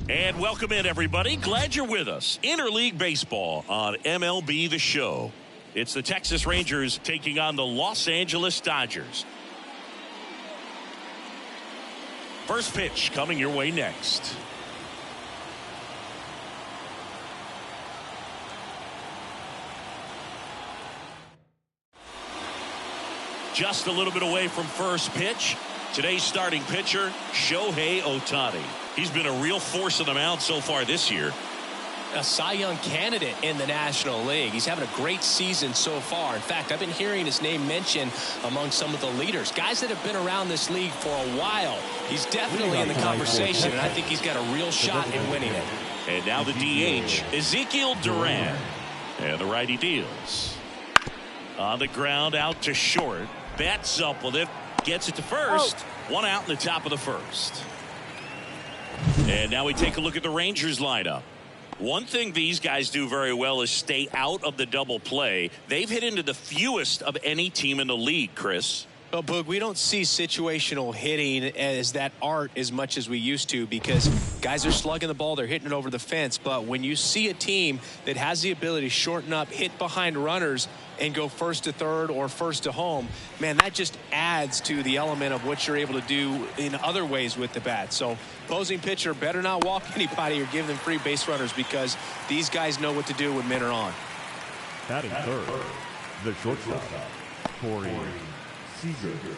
And welcome in, everybody. Glad you're with us. Interleague Baseball on MLB the Show. It's the Texas Rangers taking on the Los Angeles Dodgers. First pitch coming your way next. Just a little bit away from first pitch. Today's starting pitcher, Shohei Ohtani. He's been a real force on the mound so far this year. A Cy Young candidate in the National League. He's having a great season so far. In fact, I've been hearing his name mentioned among some of the leaders, guys that have been around this league for a while. He's definitely in the conversation, and I think he's got a real shot in winning it. And now the DH, Ezekiel Duran. And the righty deals. On the ground, out to short. Bats up with it. Gets it to first. One out in the top of the first. And now we take a look at the Rangers lineup. One thing these guys do very well is stay out of the double play. They've hit into the fewest of any team in the league, Chris. Well, Boog, we don't see situational hitting as that art as much as we used to because guys are slugging the ball, they're hitting it over the fence. But when you see a team that has the ability to shorten up, hit behind runners, and go first to third or first to home, man, that just adds to the element of what you're able to do in other ways with the bat. So opposing pitcher better not walk anybody or give them free base runners because these guys know what to do when men are on. Batting third, the shortstop,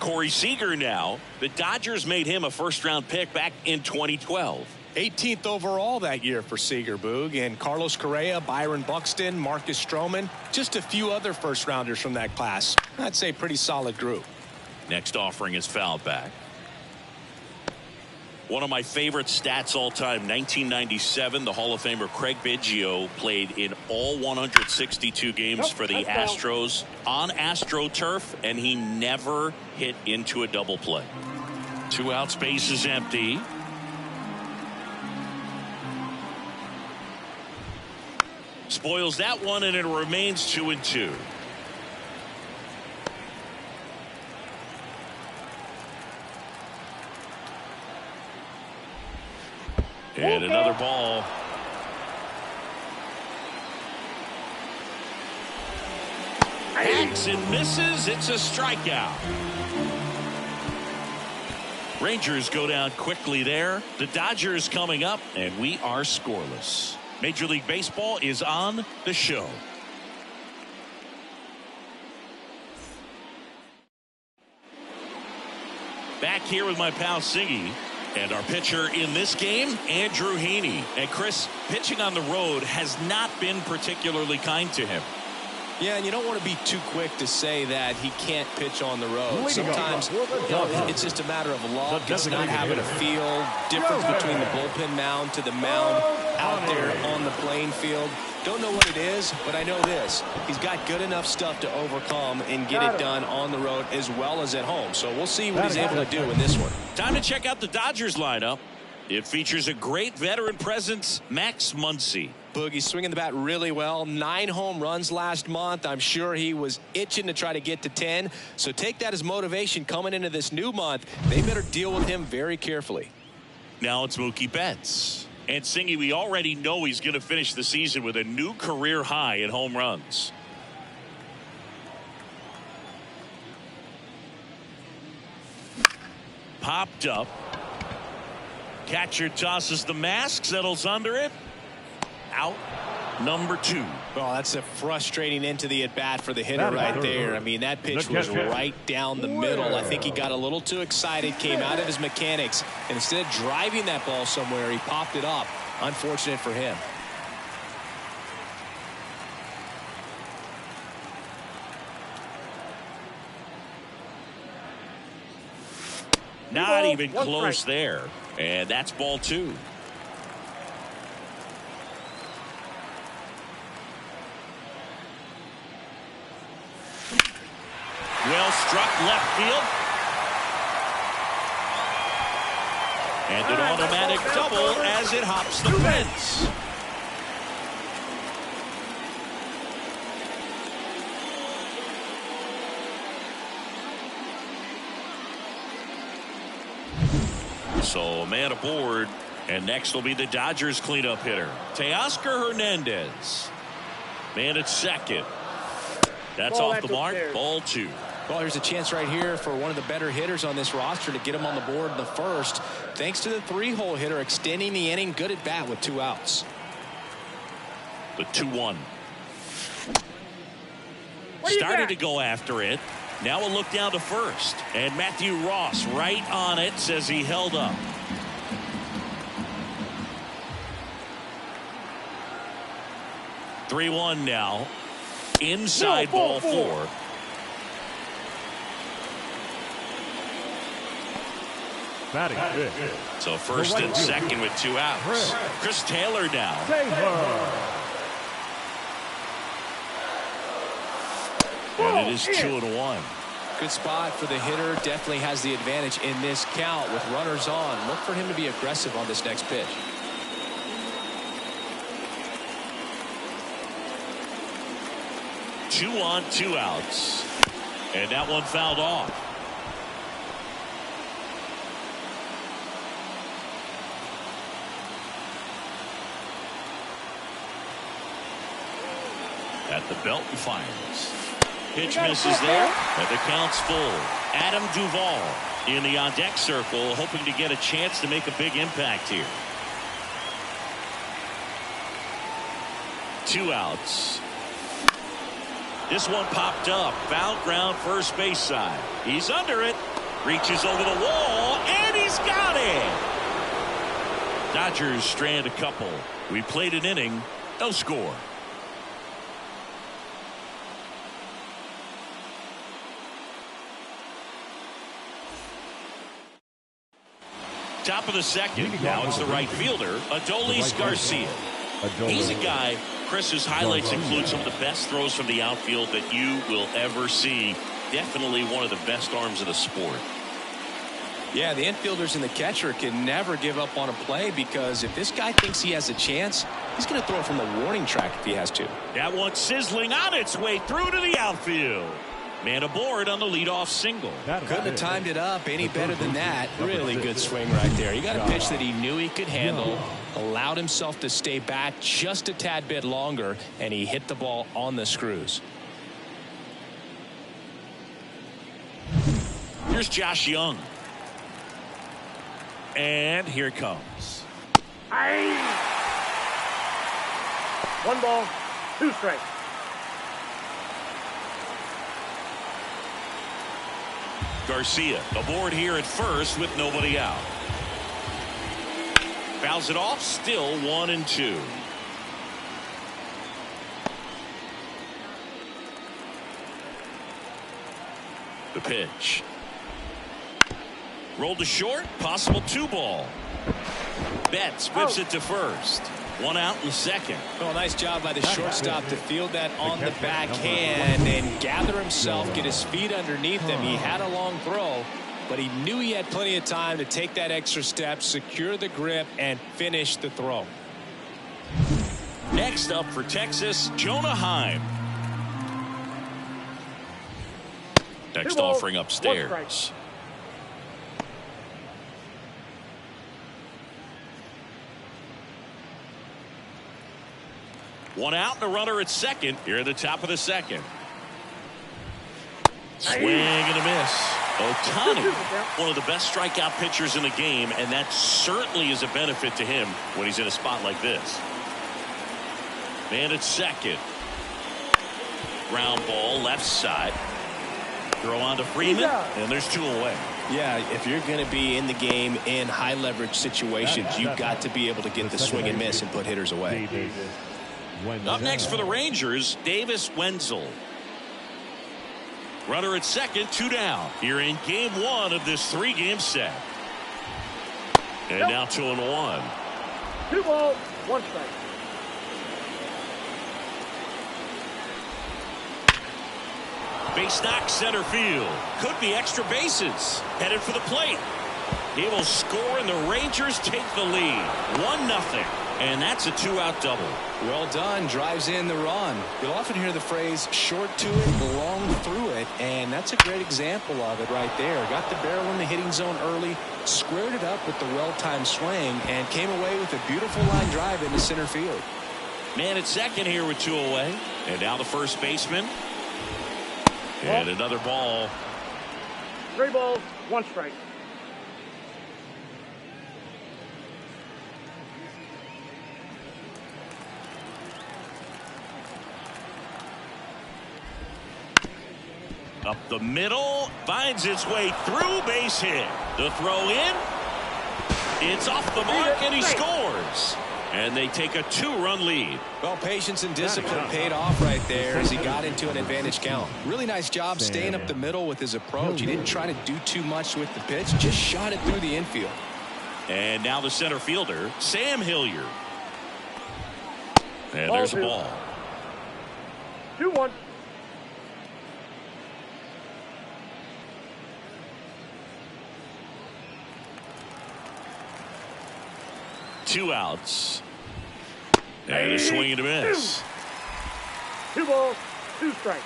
Corey Seager now. The Dodgers made him a first-round pick back in 2012. 18th overall that year for Seager, Boog, and Carlos Correa, Byron Buxton, Marcus Stroman, just a few other first-rounders from that class. I'd say pretty solid group. Next offering is fouled back. One of my favorite stats all time, 1997, the Hall of Famer Craig Biggio played in all 162 games for the Astros on AstroTurf, and he never hit into a double play. 2 outs, base is empty. Spoils that one, and it remains 2-2. And another ball. Hacks and misses. It's a strikeout. Rangers go down quickly there. The Dodgers coming up, and we are scoreless. Major League Baseball is on the show. Back here with my pal Siggy. And our pitcher in this game, Andrew Heaney. And Chris, pitching on the road has not been particularly kind to him. Yeah, and you don't want to be too quick to say that he can't pitch on the road. Sometimes it's just a matter of luck. It's not having a feel. Difference between the bullpen mound to the mound out there on the playing field. Don't know what it is, but I know this. He's got good enough stuff to overcome and get it done on the road as well as at home. So we'll see what he's able to do in this one. Time to check out the Dodgers lineup. It features a great veteran presence, Max Muncy. Boogie's swinging the bat really well. 9 home runs last month. I'm sure he was itching to try to get to 10. So take that as motivation coming into this new month. They better deal with him very carefully. Now it's Mookie Betts. And Singy, we already know he's going to finish the season with a new career high in home runs. Popped up. Catcher tosses the mask, settles under it. Out. Number 2. Well, that's a frustrating into the at-bat for the hitter right there. I mean, that pitch was right down the middle. I think he got a little too excited, came out of his mechanics, and instead of driving that ball somewhere, he popped it up. Unfortunate for him. Not even close there. And that's ball 2. Well struck left field. And an automatic double as it hops the fence. So a man aboard And next will be the Dodgers cleanup hitter, Teoscar Hernandez. Man at second. That's off the mark. Ball 2. Well, here's a chance right here for one of the better hitters on this roster to get him on the board in the first. Thanks to the 3-hole hitter extending the inning. Good at bat with 2 outs. The 2-1. Started to go after it. Now a look down to first. And Matthew Ross right on it, says he held up. (3-1) now. Inside ball 4. Batting fifth. So first and second with 2 outs. Chris Taylor now. And it is 2-1. Good spot for the hitter. Definitely has the advantage in this count with runners on. Look for him to be aggressive on this next pitch. Two on, 2 outs. And that one fouled off. At the belt and fires. Pitch misses there, and the count's full. Adam Duvall in the on-deck circle, hoping to get a chance to make a big impact here. 2 outs. This one popped up. Foul ground, first base side. He's under it. Reaches over the wall, and he's got it. Dodgers strand a couple. We played an inning, no score. Top of the second. Now it's the right fielder, Adolis Garcia. He's a guy, Chris's highlights include some of the best throws from the outfield that you will ever see. Definitely one of the best arms of the sport. Yeah, the infielders and the catcher can never give up on a play, because if this guy thinks he has a chance, he's going to throw it from the warning track if he has to. That one sizzling on its way through to the outfield. Man aboard on the leadoff single. Couldn't have timed it up any better than that. Really good swing right there. He got a pitch that he knew he could handle, allowed himself to stay back just a tad bit longer, and he hit the ball on the screws. Here's Josh Young. And here it comes. 1 ball, 2 strikes. Garcia aboard here at first with nobody out. Fouls it off, still 1-2. The pitch. Rolled to short, possible 2-ball. Betts whips it to first. 1 out in the second. Well, nice job by the shortstop to field that on the backhand and gather himself, get his feet underneath him. He had a long throw, but he knew he had plenty of time to take that extra step, secure the grip, and finish the throw. Next up for Texas, Jonah Heim. Next offering upstairs. 1 out and a runner at second here at the top of the second. Swing and a miss. Ohtani, one of the best strikeout pitchers in the game, and that certainly is a benefit to him when he's in a spot like this. Man at second. Ground ball left side. Throw on to Freeman, and there's 2 away. Yeah, if you're going to be in the game in high leverage situations, you've got to be able to get the swing and miss and put hitters away. Up next for the Rangers, Davis Wenzel. Runner at second, 2 down. Here in game 1 of this 3-game set. And now 2-1. 2 balls, 1 strike. Base knock center field. Could be extra bases. Headed for the plate. He will score and the Rangers take the lead. 1-0. And that's a 2-out double. Well done. Drives in the run. You'll often hear the phrase short to it, long through it, and that's a great example of it right there. Got the barrel in the hitting zone early, squared it up with the well-timed swing, and came away with a beautiful line drive into center field. Man at second here with 2 away. And now the first baseman. And another ball. 3 balls, 1 strike. Up the middle, finds its way through, base hit. The throw in, it's off the mark, and he scores. And they take a 2-run lead. Well, patience and discipline paid off right there as he got into an advantage count. Really nice job staying up the middle with his approach. He didn't try to do too much with the pitch, just shot it through the infield. And now the center fielder, Sam Hilliard. And there's a ball. 2-1. Two outs. And a swing and a miss. 2 balls, 2 strikes.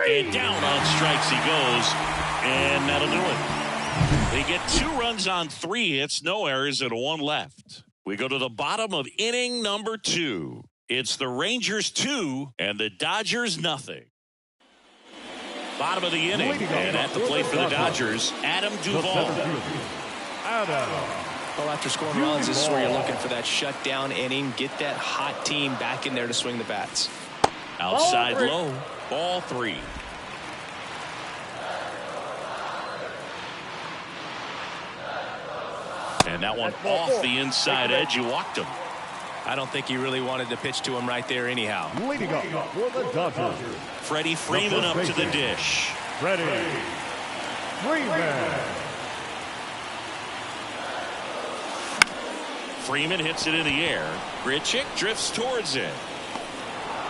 And down on strikes he goes. And that'll do it. They get 2 runs on 3 hits, no errors, and 1 left. We go to the bottom of inning number 2. It's the Rangers 2 and the Dodgers nothing. Bottom of the inning, and at the plate for the Dodgers, Adam Duvall. Well, after scoring runs, this is where you're looking for that shutdown inning. Get that hot team back in there to swing the bats. Outside low, ball 3. And that one off the inside edge. You walked him. I don't think he really wanted to pitch to him right there anyhow. Leading up for the Dodgers, Freddie Freeman up to the dish. Freddie Freeman. Freeman hits it in the air. Grichuk drifts towards it.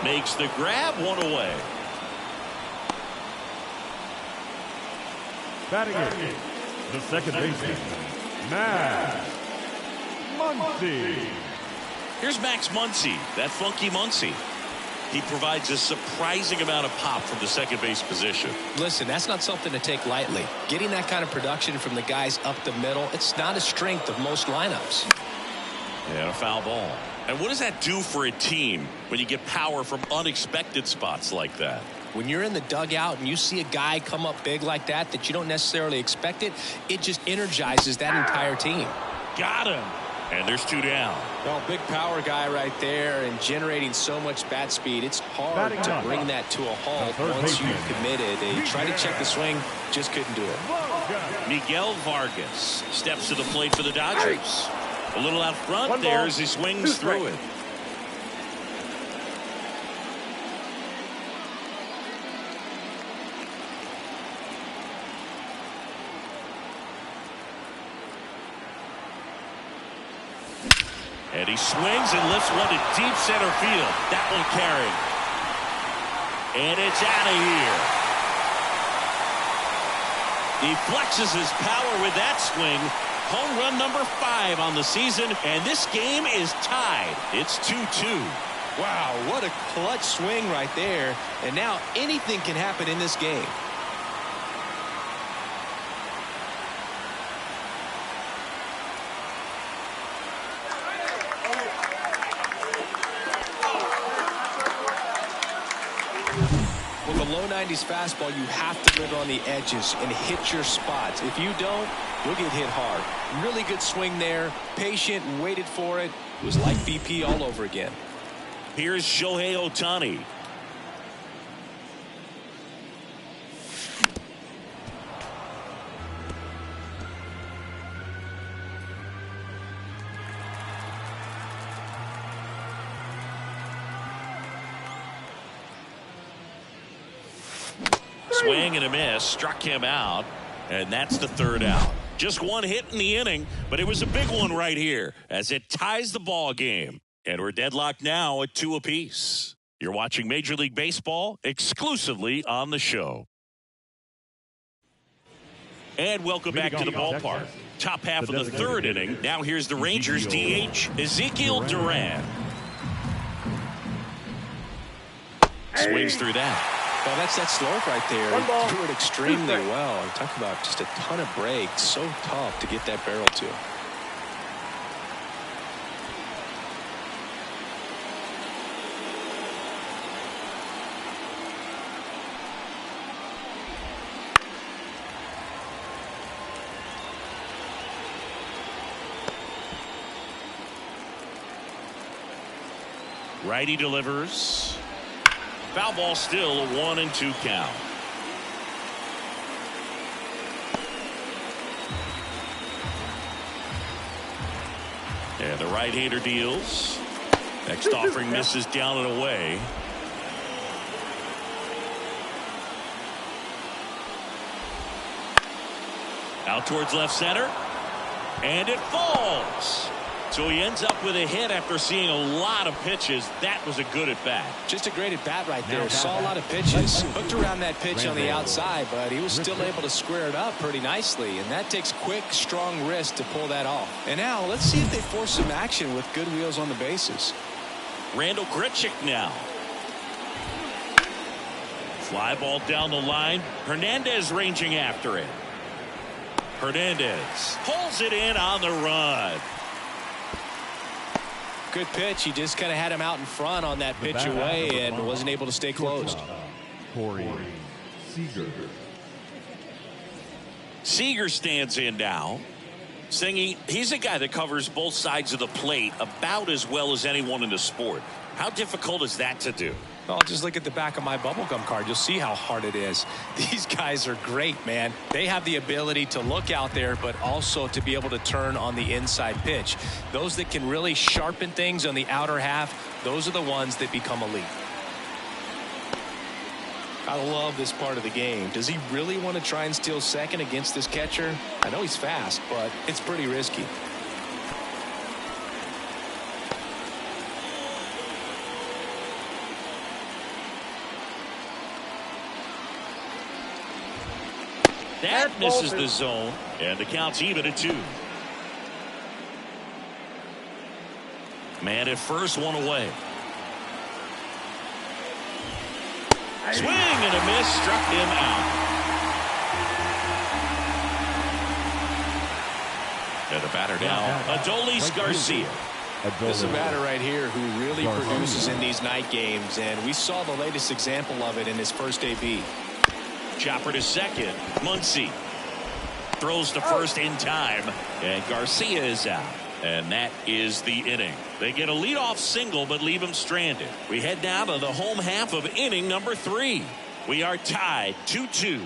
Makes the grab, 1 away. Batting it, the second baseman, Max Muncy. Here's Max Muncy, that funky Muncy. He provides a surprising amount of pop from the second base position. Listen, that's not something to take lightly. Getting that kind of production from the guys up the middle, it's not a strength of most lineups. And a foul ball. And what does that do for a team when you get power from unexpected spots like that? When you're in the dugout and you see a guy come up big like that you don't necessarily expect it, it just energizes that entire team. Got him. And there's 2 down. Well, big power guy right there and generating so much bat speed. It's hard to bring that to a halt once you've committed. They tried to check the swing, just couldn't do it. Miguel Vargas steps to the plate for the Dodgers. A little out front there as he swings through it. And he swings and lifts one to deep center field. That one carried. And it's out of here. He flexes his power with that swing. Home run number 5 on the season. And this game is tied. It's 2-2. Wow, what a clutch swing right there. And now anything can happen in this game. With a low 90s fastball, you have to live on the edges and hit your spots. If you don't, you'll get hit hard. Really good swing there. Patient, waited for it. It was like BP all over again. Here's Shohei Ohtani. Swing and a miss, struck him out, and that's the 3rd out. Just 1 hit in the inning, but it was a big one right here as it ties the ball game. And we're deadlocked now at 2 apiece. You're watching Major League Baseball exclusively on the show. And welcome back to the ballpark. top half of the third inning. Now here's the Rangers DH, Ezekiel Duran. Swings through that. Well, that's that slope right there. He threw it extremely well. Talk about just a ton of breaks. So tough to get that barrel to. Righty delivers. Foul ball, still a 1-2 count. And the right-hander deals. Next offering misses down and away. Out towards left center. And it falls. So he ends up with a hit after seeing a lot of pitches. That was a good at bat. Just a great at bat right there. Saw a lot of pitches. Hooked around that pitch on the outside, but he was still able to square it up pretty nicely. And that takes quick, strong wrist to pull that off. And now let's see if they force some action with good wheels on the bases. Randall Grichuk now. Fly ball down the line. Hernandez ranging after it. Hernandez pulls it in on the run. Good pitch. He just kind of had him out in front on that pitch away and wasn't able to stay closed. Seager stands in now. Singy, he's a guy that covers both sides of the plate about as well as anyone in the sport. How difficult is that to do? Well, just look at the back of my bubblegum card. You'll see how hard it is. These guys are great, man. They have the ability to look out there, but also to be able to turn on the inside pitch. Those that can really sharpen things on the outer half, those are the ones that become elite. I love this part of the game. Does he really want to try and steal second against this catcher? I know he's fast, but it's pretty risky. That misses the zone, and the count's even at 2. Man at first, one away. Swing and a miss, struck him out. And the batter now, Adolis Garcia. This is a batter right here who really produces in these night games, and we saw the latest example of it in his first AB. Chopper to second. Muncy throws to first in time, and Garcia is out. And that is the inning. They get a leadoff single but leave him stranded. We head now to the home half of inning number 3. We are tied 2-2.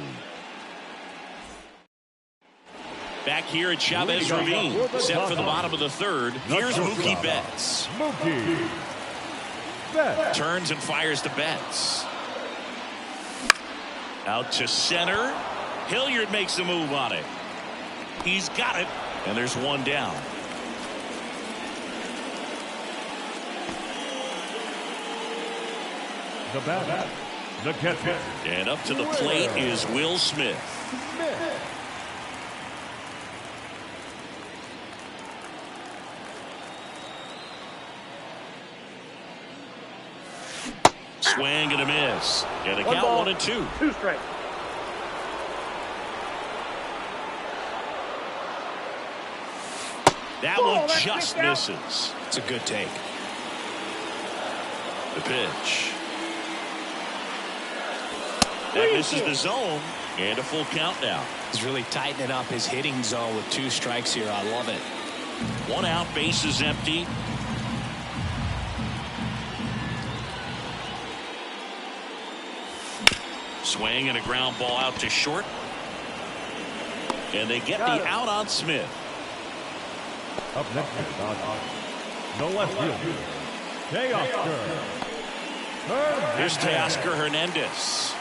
Back here at Chavez Ravine, set for the bottom of the third. Here's Mookie Betts. Turns and fires to Betts. Out to center. Hilliard makes the move on it. He's got it. And there's one down. The batter, the catcher. And up to the plate is Will Smith. Swing and a miss. And the count 1-2. 2 strikes. That one just misses. It's a good take. The pitch. That misses the zone. And a full count now. He's really tightening up his hitting zone with 2 strikes here. I love it. 1 out, bases empty. Swing and a ground ball out to short. And they get the out on Smith. Up next, no left field. Teoscar. Here's Teoscar Hernandez.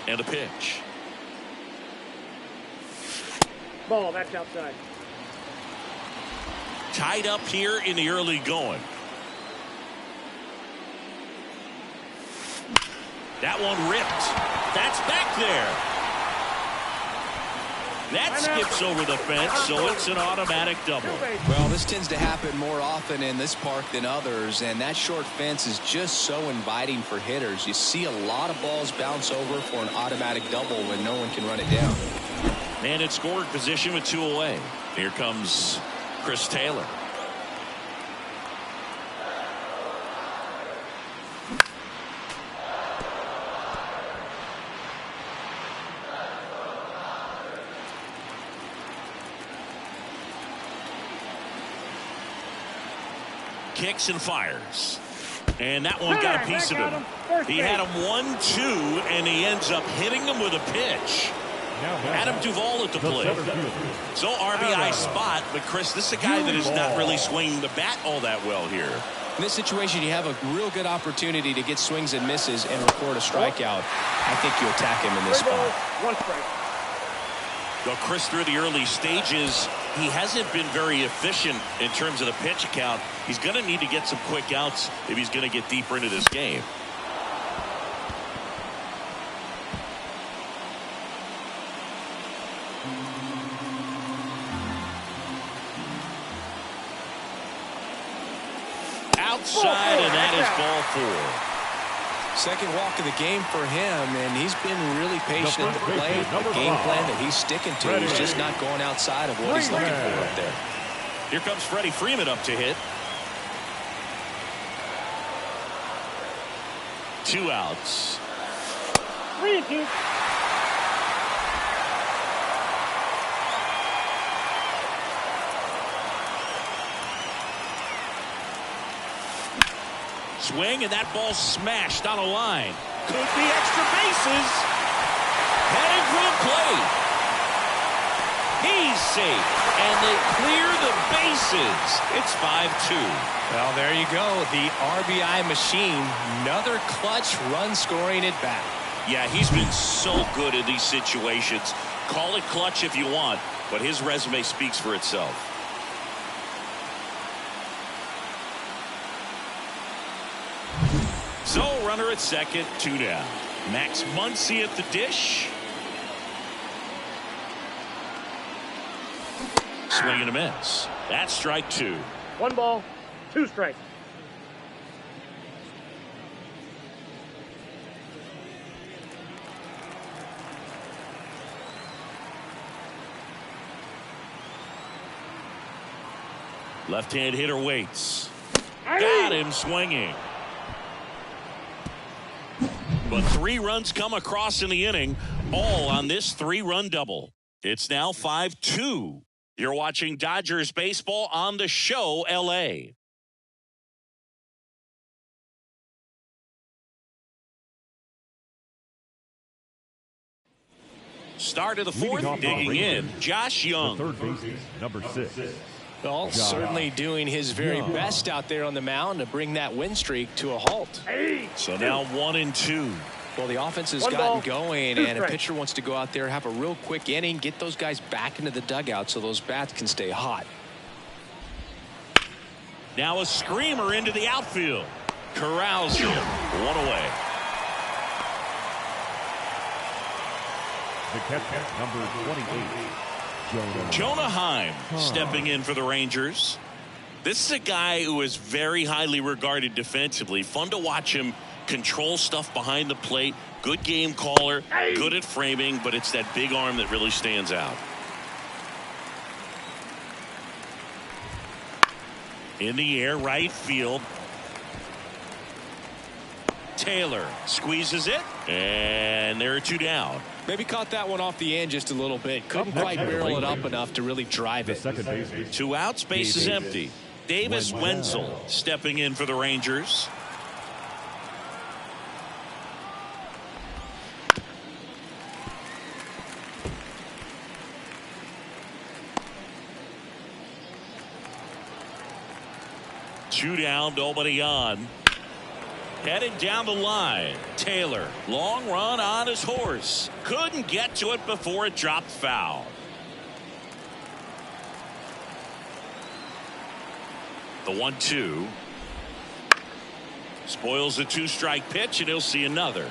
And a pitch. Ball, that's outside. Tied up here in the early going. That one ripped. That's back there. That skips over the fence, so it's an automatic double. Well, this tends to happen more often in this park than others, and that short fence is just so inviting for hitters. You see a lot of balls bounce over for an automatic double when no one can run it down. And in scoring position with 2 away. Here comes Chris Taylor. Kicks and fires. And that one got a piece of him. He had him 1-2, and he ends up hitting him with a pitch. Adam Duvall at the plate. So RBI spot, but Chris, this is a guy that is not really swinging the bat all that well here. In this situation, you have a real good opportunity to get swings and misses and record a strikeout. I think you attack him in this spot. 1 strike. Well, Chris, through the early stages, he hasn't been very efficient in terms of the pitch count. He's going to need to get some quick outs if he's going to get deeper into this game. Outside, and that is ball 4. Second walk of the game for him, and he's been really patient at the plate. The game plan that he's sticking to is just not going outside of what he's looking for up there. Here comes Freddie Freeman up to hit. 2 outs. 3-2. Swing, and that ball smashed on a line. Could be extra bases. Heading for the plate. He's safe, and they clear the bases. It's 5-2. Well, there you go. The RBI machine. Another clutch run scoring at bat. Yeah, he's been so good in these situations. Call it clutch if you want, but his resume speaks for itself. So, runner at second, 2 down. Max Muncy at the dish. Swing and a miss. That's strike 2. 1 ball, 2 strikes. Left-hand hitter waits. Got him swinging. But 3 runs come across in the inning, all on this 3-run double. It's now 5-2. You're watching Dodgers baseball on the show, LA. Start of the 4th, digging in, Josh Young. Third baseman, number 6. Well, certainly doing his very best out there on the mound to bring that win streak to a halt. So now 1-2. Well, the offense has 1 gotten ball, going, 2 and a strikes. pitcher wants to go out there, have a real quick inning, get those guys back into the dugout so those bats can stay hot. Now a screamer into the outfield. Corrals him. 1 away. The catcher, number 28, Jonah Heim stepping in for the Rangers. This is a guy who is very highly regarded defensively. Fun to watch him control stuff behind the plate. Good game caller, good at framing, but it's that big arm that really stands out. In the air, right field. Taylor squeezes it, and there are 2 down. Maybe caught that one off the end just a little bit. Couldn't quite barrel it up enough to really drive it. second baseman. 2 outs, base is empty. Davis Wenzel stepping in for the Rangers. Two down, nobody on. Heading down the line, Taylor. Long run on his horse. Couldn't get to it before it dropped foul. The 1-2. Spoils the 2-strike pitch, and he'll see another.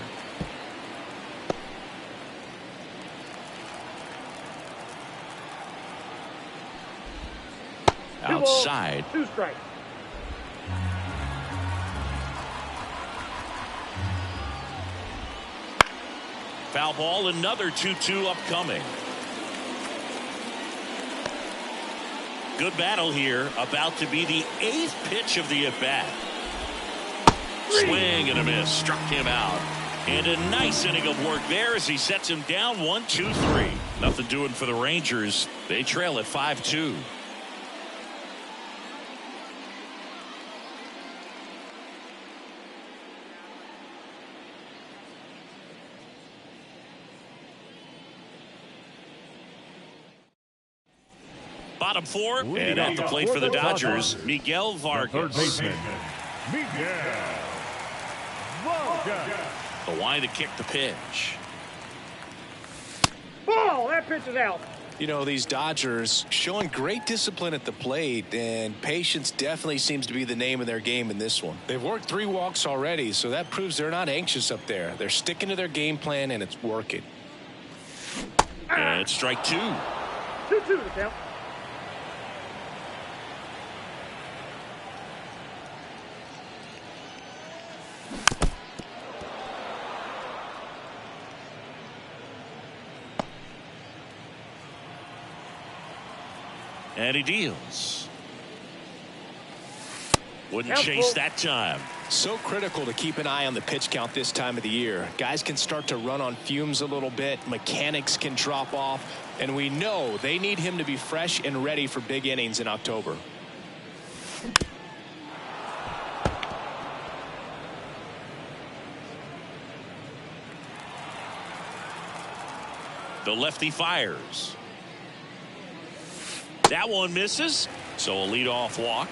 outside. 2 strikes. Foul ball, another 2-2 upcoming. Good battle here. About to be the 8th pitch of the at-bat. Swing and a miss. Struck him out. And a nice inning of work there as he sets him down 1-2-3. Nothing doing for the Rangers. They trail at 5-2. Bottom 4, and at the plate for the Dodgers, Miguel Vargas. Third baseman, Miguel Vargas. The line to kick the pitch. Ball! That pitch is out. You know, these Dodgers showing great discipline at the plate, and patience definitely seems to be the name of their game in this one. They've worked 3 walks already, so that proves they're not anxious up there. They're sticking to their game plan, and it's working. And strike 2. 2-2 the count. And he deals. Wouldn't chase that time. So critical to keep an eye on the pitch count this time of the year. Guys can start to run on fumes a little bit. Mechanics can drop off. And we know they need him to be fresh and ready for big innings in October. The lefty fires. That one misses, so a leadoff walk.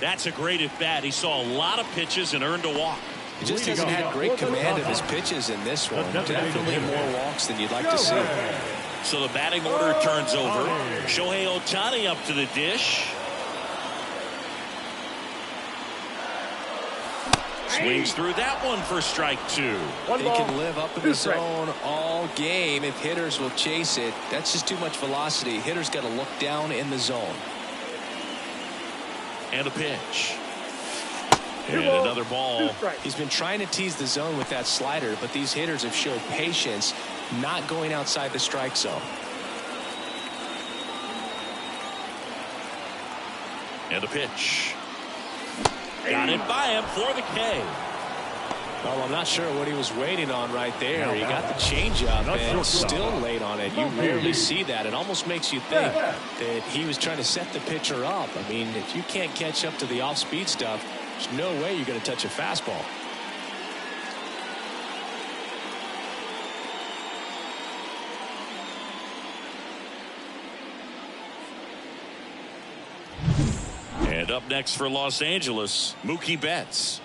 That's a great at bat. He saw a lot of pitches and earned a walk. He just hasn't had great command of his pitches in this one. Definitely more walks than you'd like to see. So the batting order turns over. Shohei Ohtani up to the dish. Swings through that one for strike 2. He can live up in the zone all game if hitters will chase it. That's just too much velocity. Hitters got to look down in the zone. And a pitch. And another ball. He's been trying to tease the zone with that slider, but these hitters have showed patience, not going outside the strike zone. And a pitch. Got it by him for the K. Well, I'm not sure what he was waiting on right there. He got the changeup and still late on it. You rarely see that. It almost makes you think that he was trying to set the pitcher up. I mean, if you can't catch up to the off-speed stuff, there's no way you're going to touch a fastball. And up next for Los Angeles, Mookie Betts.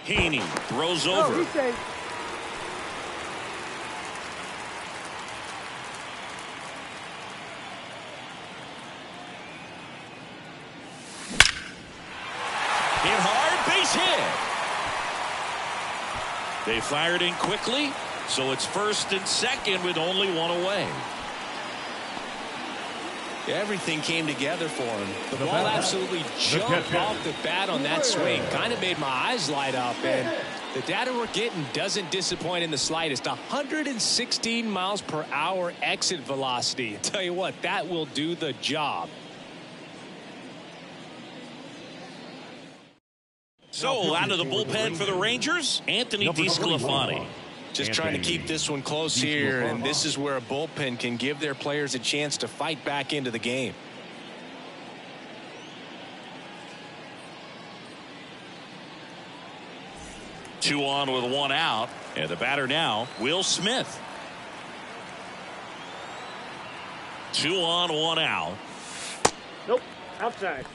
Heaney throws over. He's safe. Hit hard, base hit. They fired in quickly, so it's first and second with only one away. Everything came together for him. The ball absolutely jumped off the bat on that swing. Kind of made my eyes light up. And the data we're getting doesn't disappoint in the slightest. 116 miles per hour exit velocity. I tell you what, that will do the job. So out of the bullpen for the Rangers, Anthony DeSclafani. Just trying to keep this one close here, and this is where a bullpen can give their players a chance to fight back into the game. Two on with one out, and the batter now, Will Smith. 2 on, 1 out. Nope. Outside.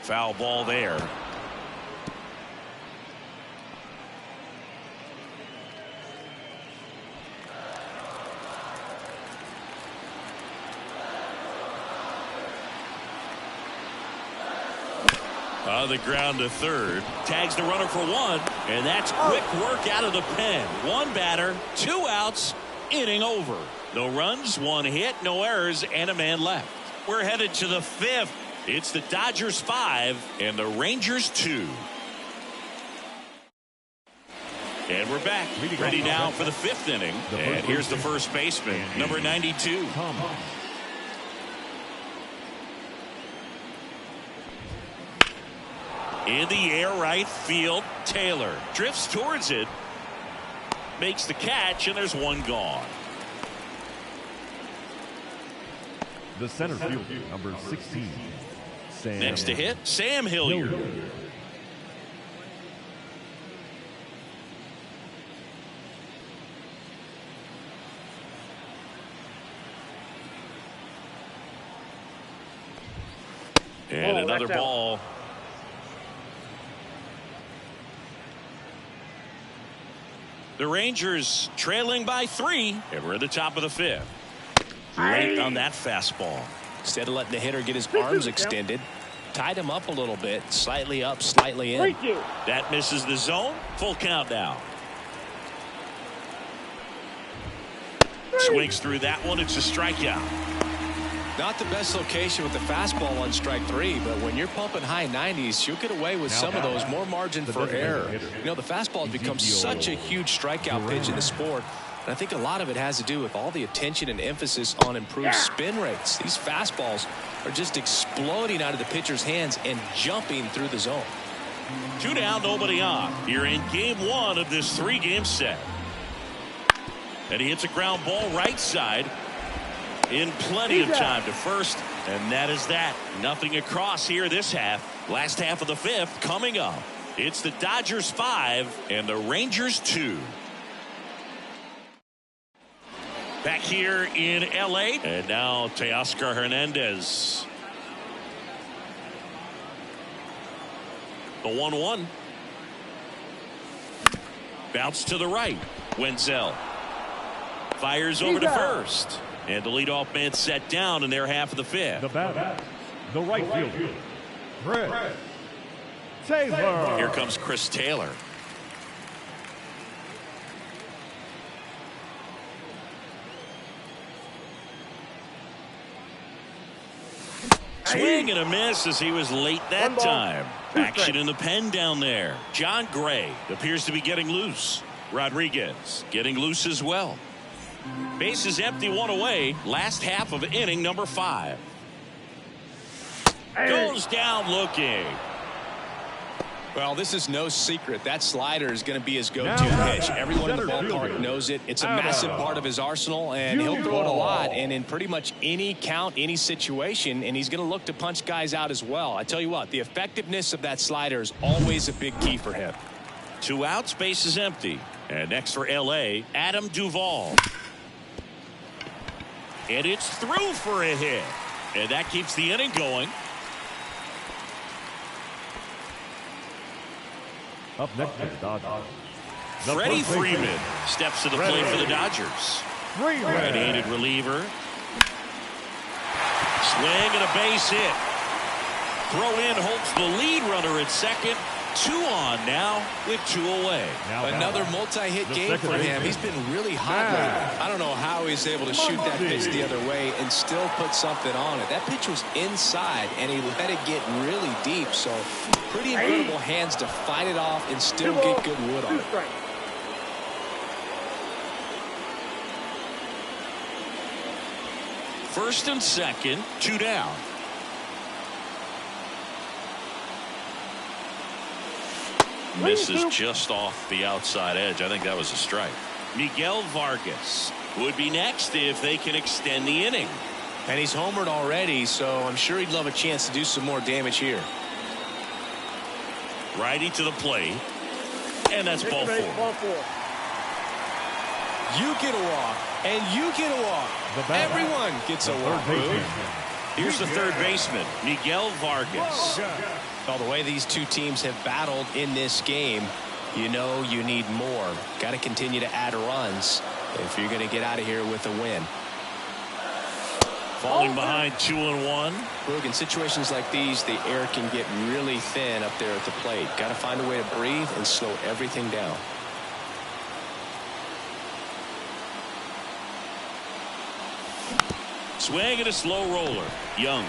Foul ball there. On the ground to third. Tags the runner for one. And that's quick work out of the pen. One batter, 2 outs, inning over. No runs, 1 hit, no errors, and a man left. We're headed to the 5th. It's the Dodgers 5 and the Rangers 2. And we're back. Ready now for the 5th inning. And here's the first baseman, number 92. In the air, right field. Taylor drifts towards it. Makes the catch, and there's one gone. The center fielder, number 16. Sam. Next to hit, Sam Hilliard. And another ball. The Rangers trailing by 3, and we're at the top of the 5th. Late on that fastball. Instead of letting the hitter get his arms extended, tied him up a little bit, slightly up, slightly in. That misses the zone. Full count now. Swings through that one. It's a strikeout. Not the best location with the fastball on strike 3, but when you're pumping high 90s, you'll get away with some of those, more margin for error. You know, the fastball has become such a huge strikeout pitch in the sport. And I think a lot of it has to do with all the attention and emphasis on improved spin rates. These fastballs are just exploding out of the pitcher's hands and jumping through the zone. 2 down, nobody on. You're in game 1 of this 3-game set. And he hits a ground ball right side. In plenty of time to first, and that is that. Nothing across here this half. Last half of the 5th coming up. It's the Dodgers 5 and the Rangers 2. Back here in L.A. And now Teoscar Hernandez. The 1-1. Bounce to the right. Wenzel fires over to first. And the leadoff man set down in their half of the 5th. The batter, the right fielder, Chris Taylor. Here comes Chris Taylor. Swing and a miss as he was late that time. Action in the pen down there. John Gray appears to be getting loose. Rodriguez getting loose as well. Bases empty, 1 away. Last half of inning number 5. Goes down looking. Well, this is no secret. That slider is going to be his go-to pitch. Everyone in the ballpark knows it. It's a massive part of his arsenal, and he'll throw it a lot and in pretty much any count, any situation, and he's going to look to punch guys out as well. I tell you what, the effectiveness of that slider is always a big key for him. 2 outs, base is empty. And next for L.A., Adam Duvall. And it's through for a hit. And that keeps the inning going. Up next for the Dodgers. Freddie Freeman steps to the plate for the Dodgers. Right-handed reliever. Swing and a base hit. Throw in holds the lead runner at second. 2 on now with 2 away. Another multi-hit game for him. He's been really hot lately. I don't know how he's able to shoot that pitch the other way and still put something on it. That pitch was inside, and he let it get really deep. So pretty incredible hands to fight it off and still get good wood on it. First and second, 2 down. Misses just off the outside edge. I think that was a strike. Miguel Vargas would be next if they can extend the inning. And he's homered already, so I'm sure he'd love a chance to do some more damage here. Righty to the plate. And that's ball 4. You get a walk, and you get a walk. Everyone gets a walk. Here's the third baseman, Miguel Vargas. Well, the way these two teams have battled in this game, you know you need more. Got to continue to add runs if you're going to get out of here with a win. Falling behind 2-1. Look, in situations like these, the air can get really thin up there at the plate. Got to find a way to breathe and slow everything down. Swing and a slow roller. Young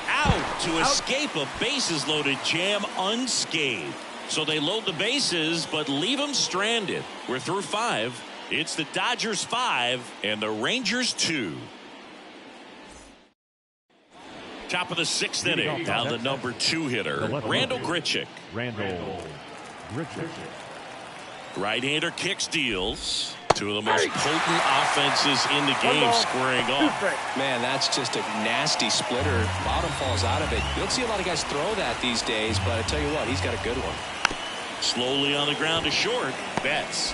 out to escape a bases loaded jam unscathed. So they load the bases but leave them stranded. We're through 5. It's the Dodgers 5 and the Rangers 2. Top of the 6th inning. Now the number 2 hitter, Randall Grichuk. Right-hander kicks, deals. Two of the most potent offenses in the game squaring off. Man, that's just a nasty splitter. Bottom falls out of it. You don't see a lot of guys throw that these days, but I tell you what, he's got a good one. Slowly on the ground to short. Betts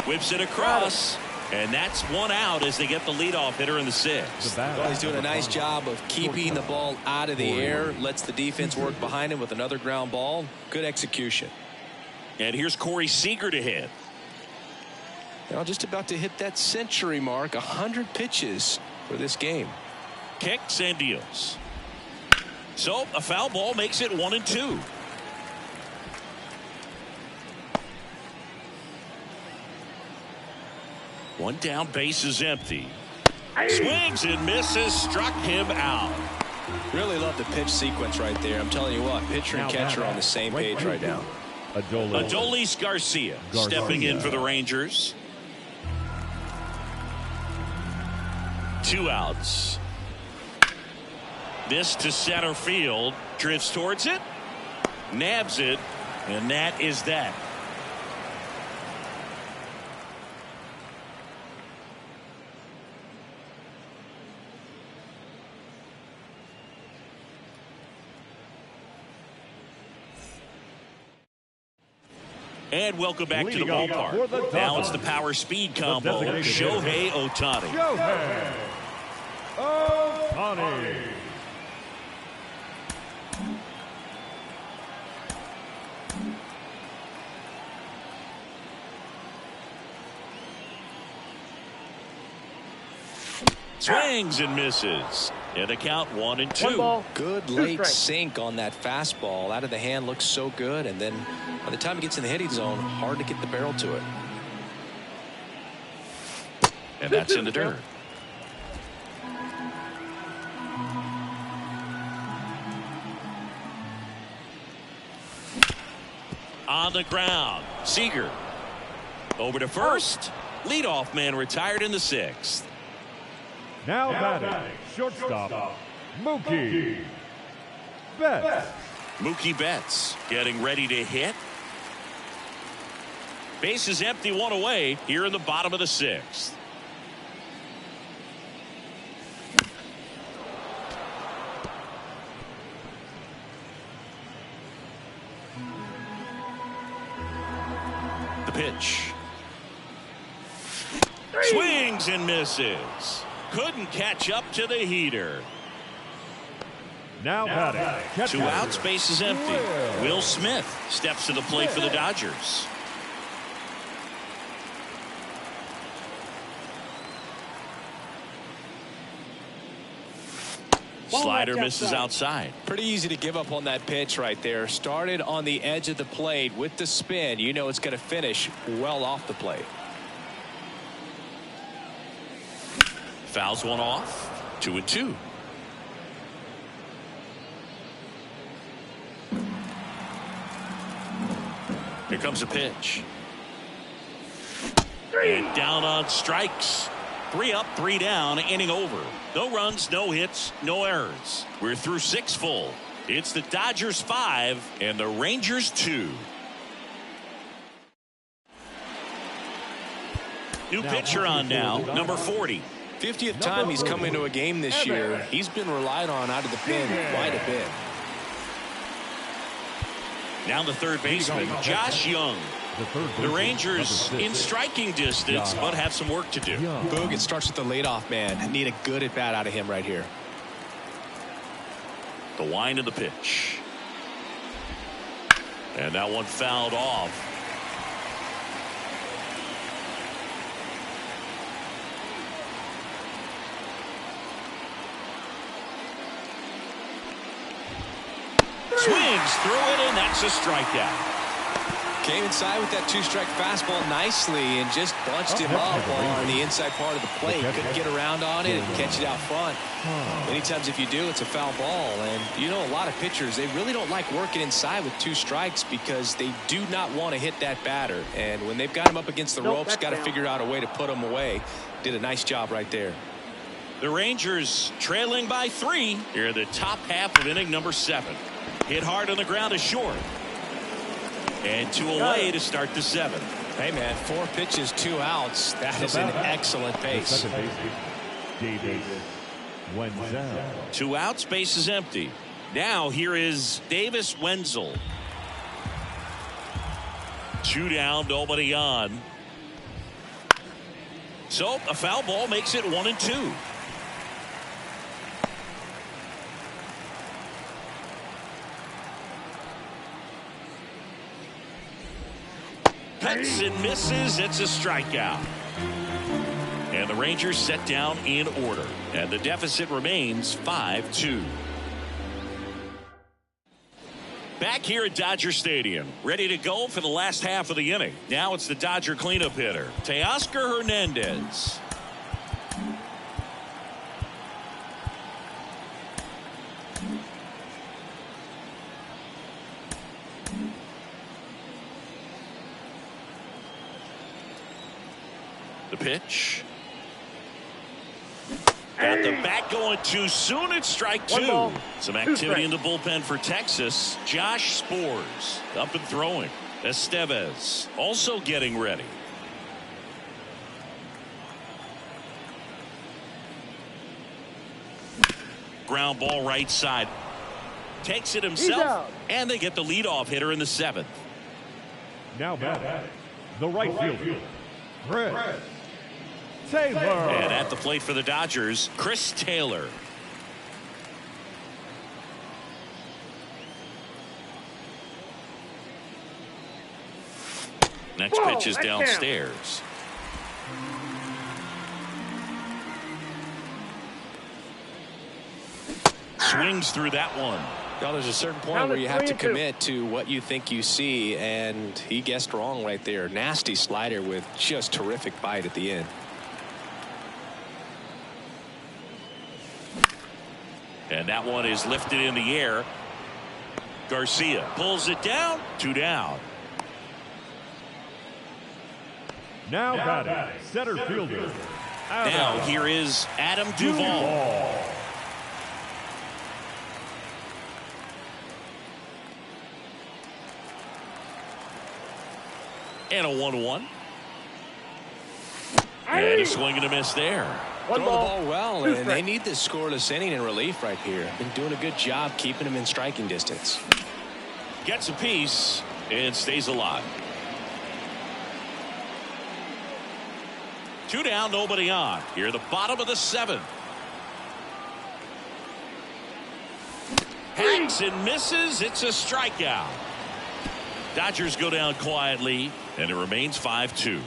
whips it across, and that's 1 out as they get the leadoff hitter in the 6th. Well, he's doing a nice job of keeping the ball out of the air. Lets the defense work behind him with another ground ball. Good execution. And here's Corey Seager to hit. Now just about to hit that century mark. 100 pitches for this game. Kicks and deals. So a foul ball makes it 1-2. One down, base is empty. Swings and misses, struck him out. Really love the pitch sequence right there. I'm telling you what, pitcher and catcher on the same page right now. Adolis Garcia stepping in for the Rangers. 2 outs. This to center field. Drifts towards it. Nabs it. And that is that. And welcome back to the ballpark. Now it's the power speed combo. Shohei Ohtani. Swings and misses. And the count 1-2. Good late sink on that fastball. Out of the hand, looks so good. And then by the time it gets in the hitting zone, hard to get the barrel to it. And that's in the dirt. On the ground. Seager. Over to first. Leadoff man retired in the 6th. Now batting, shortstop, Mookie Betts. Mookie Betts getting ready to hit. Base is empty, 1 away here in the bottom of the 6th. The pitch. Swings and misses. Couldn't catch up to the heater. Now batting. 2 outs, base is empty. Will Smith steps to the plate for the Dodgers. Slider misses outside. Pretty easy to give up on that pitch right there. Started on the edge of the plate with the spin. You know it's going to finish well off the plate. Fouls one off. 2-2. Here comes a pitch. And down on strikes. 3 up, 3 down, inning over. No runs, no hits, no errors. We're through 6 full. It's the Dodgers 5 and the Rangers 2. New pitcher on now, number 40. 50th time he's come into a game this year. He's been relied on out of the pen quite a bit. Now the third baseman, Josh Young. The Rangers in striking distance, but have some work to do. Boog, it starts with the leadoff man. Need a good at bat out of him right here. The wind of the pitch. And that one fouled off. Swings through it, and that's a strikeout. Came inside with that two-strike fastball nicely and just bunched him up on the inside part of the plate. Couldn't get around on it and catch it out front. Many times if you do, it's a foul ball. And you know, a lot of pitchers, they really don't like working inside with two strikes because they do not want to hit that batter. And when they've got him up against the ropes, got to figure out a way to put him away. Did a nice job right there. The Rangers trailing by 3 here in the top half of inning number 7. Hit hard on the ground is short. And 2 away to start the 7th. Hey, man, 4 pitches, 2 outs. That is an excellent pace. 2 outs, base is empty. Now here is Davis Wenzel. 2 down, nobody on. So a foul ball makes it 1-2. Cuts and misses. It's a strikeout. And the Rangers set down in order. And the deficit remains 5-2. Back here at Dodger Stadium, ready to go for the last half of the inning. Now it's the Dodger cleanup hitter, Teoscar Hernandez. The pitch. Got the bat going too soon. It's strike 2. Some activity in the bullpen for Texas. Josh Spores up and throwing. Estevez also getting ready. Ground ball right side. Takes it himself. And they get the leadoff hitter in the 7th. Now batting, the right fielder, Chris Taylor. And at the plate for the Dodgers, Chris Taylor. Next pitch is downstairs. Swings through that one. Well, there's a certain point where you have to commit to what you think you see, and he guessed wrong right there. Nasty slider with just terrific bite at the end. And that one is lifted in the air. Garcia pulls it down. 2 down. Now batting, center fielder. Now here is Adam Duvall. And a 1-1. And a swing and a miss there. Throwing the ball well, and they need this scoreless inning in relief right here. Been doing a good job keeping them in striking distance. Gets a piece and stays alive. 2 down, nobody on. Here, the bottom of the 7th. Hacks and misses. It's a strikeout. Dodgers go down quietly, and it remains 5-2.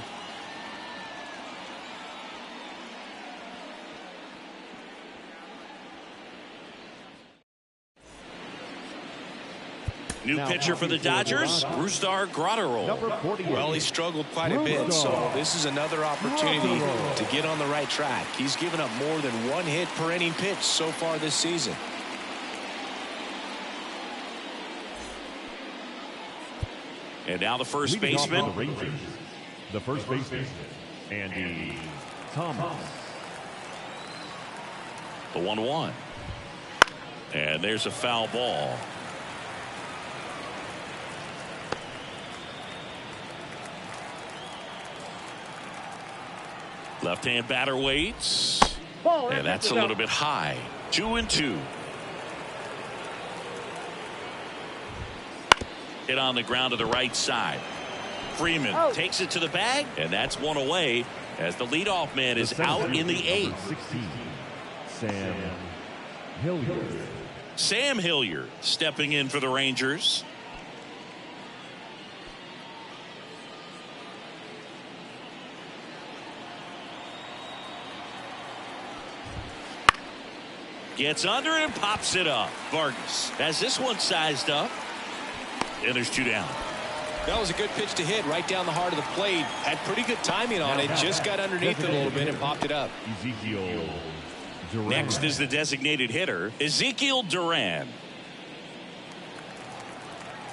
New pitcher for the Dodgers, Brusdar Graterol. Well, he struggled quite a bit, so this is another opportunity to get on the right track. He's given up more than 1 hit per inning pitch so far this season. And now the first baseman. The first baseman, Andy Thomas. The 1-1. And there's a foul ball. Left-hand batter waits. And that's a little bit high. 2-2. Hit on the ground to the right side. Freeman takes it to the bag, and that's 1 away as the leadoff man is out in the 8th. 16, Sam Hilliard. Sam Hilliard stepping in for the Rangers. Gets under it and pops it up. Vargas has this one sized up. And there's 2 down. That was a good pitch to hit right down the heart of the plate. Had pretty good timing on it. Just got underneath it a little bit and popped it up. Ezekiel Duran. Next is the designated hitter, Ezekiel Duran.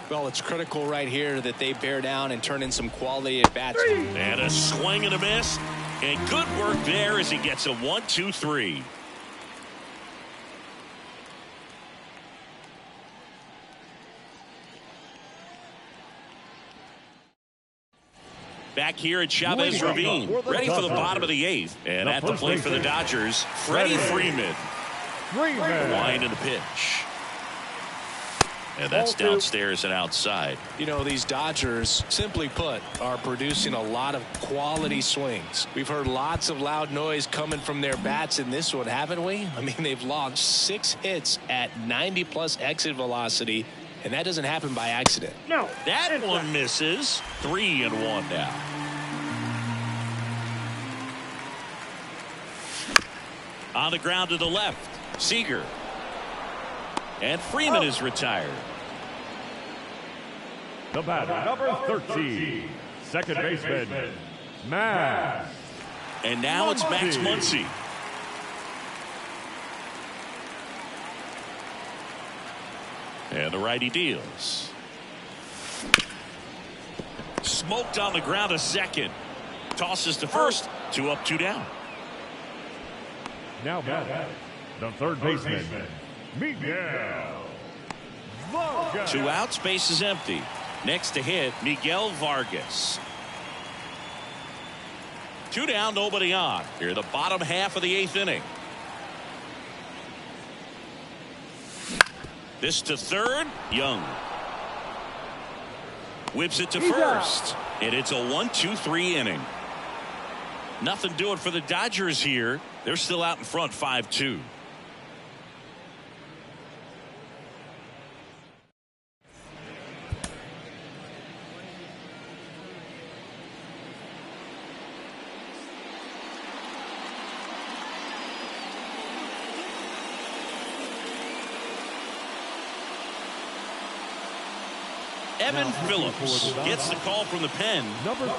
Well, it's critical right here that they bear down and turn in some quality at bats. And a swing and a miss. And good work there as he gets a 1-2-3. Back here at Chavez Ravine, ready for the bottom of the 8th. And at the plate for the Dodgers, Freddie Freeman. Line in the pitch. And that's downstairs and outside. You know, these Dodgers, simply put, are producing a lot of quality swings. We've heard lots of loud noise coming from their bats in this one, haven't we? I mean, they've logged 6 hits at 90+ exit velocity, and that doesn't happen by accident. No. That one misses. 3-1 now. On the ground to the left, Seager. And Freeman is retired. The batter, number 13, second baseman, Max. And now it's Max Muncy. And the righty deals. Smoked on the ground to second. Tosses to first. 2 up, 2 down. Now batting, the third baseman, Miguel Vargas. 2 outs, base is empty. Next to hit, Miguel Vargas. 2 down, nobody on. Here, the bottom half of the 8th inning. This to third, Young. Whips it to first. And it's a 1-2-3 inning. Nothing doing for the Dodgers here. They're still out in front 5-2. Evan Phillips gets the call from the pen.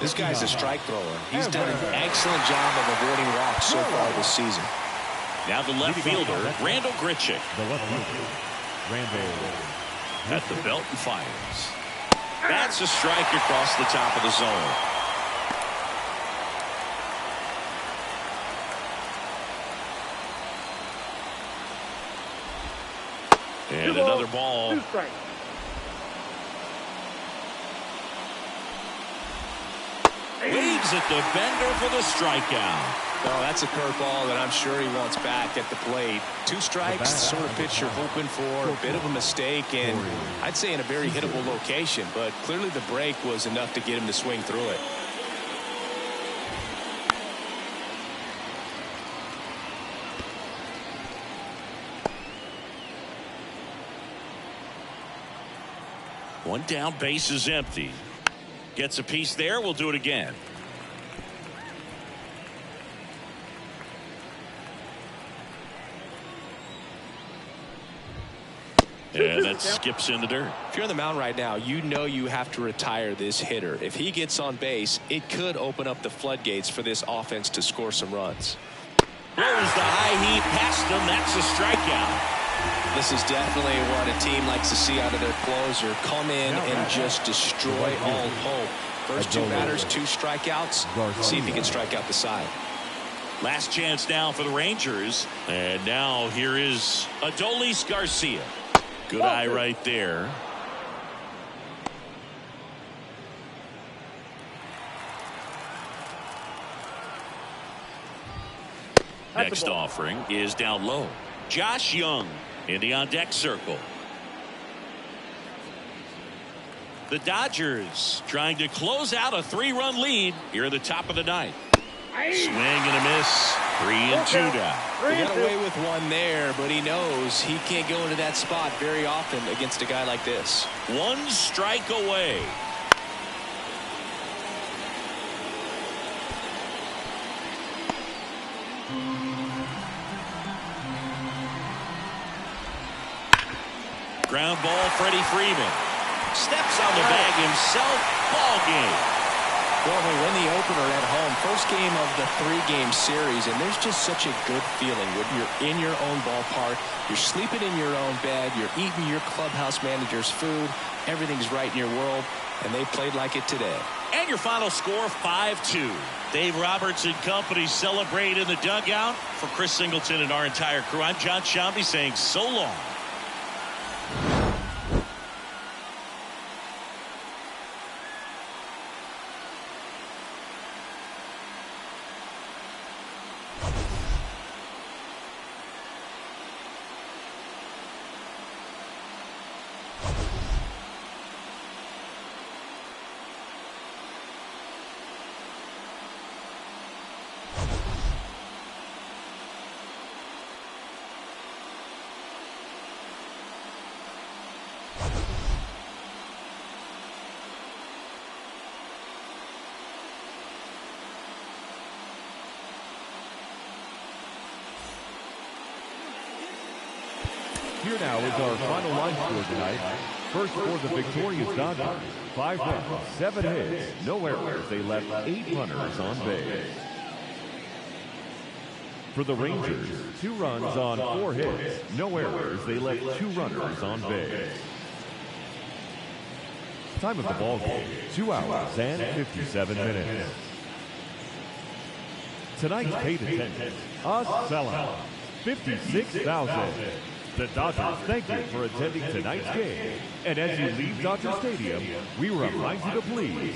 This guy's a strike thrower. He's done an excellent job of avoiding walks so far this season. Now the left fielder, Randall Grichuk. The left fielder, Randall. At the belt and fires. That's a strike across the top of the zone. And another ball. 2 strikes. Waves at the bender for the strikeout. Oh, that's a curveball that I'm sure he wants back at the plate. 2 strikes, sort of pitch you're hoping for. A bit of a mistake, and I'd say in a very hittable location. But clearly the break was enough to get him to swing through it. One down, base is empty. Gets a piece there. We'll do it again. And that skips in the dirt. If you're on the mound right now, you know you have to retire this hitter. If he gets on base, it could open up the floodgates for this offense to score some runs. There's the high heat past him. That's a strikeout. This is definitely what a team likes to see out of their closer. Come in and just destroy all hope. First 2 batters, 2 strikeouts. See if he can strike out the side. Last chance now for the Rangers. And now here is Adolis Garcia. Good eye right there. Next offering is down low. Josh Young in the on-deck circle. The Dodgers trying to close out a 3-run lead here at the top of the 9th. Swing and a miss. 3-2 down. He got away with one there, but he knows he can't go into that spot very often against a guy like this. 1 strike away. Ground ball, Freddie Freeman. Steps on the bag himself. Ball game. Well, they win the opener at home. First game of the 3-game series, and there's just such a good feeling when you're in your own ballpark. You're sleeping in your own bed. You're eating your clubhouse manager's food. Everything's right in your world, and they played like it today. And your final score, 5-2. Dave Roberts and company celebrate in the dugout. For Chris Singleton and our entire crew, I'm John Shambi saying so long. Here now is our final line score tonight. First for the victorious Dodgers, 5 runs, 7 hits, no errors. They left 8 runners on base. For the Rangers, 2 runs on 4 hits, no errors. They left 2 runners on base. Time of the ball game, 2 hours and 57 minutes. Tonight's paid attendance, a sellout, 56,000. The Dodgers thank you for attending tonight's game. And as you leave Dodger Stadium, we remind you to please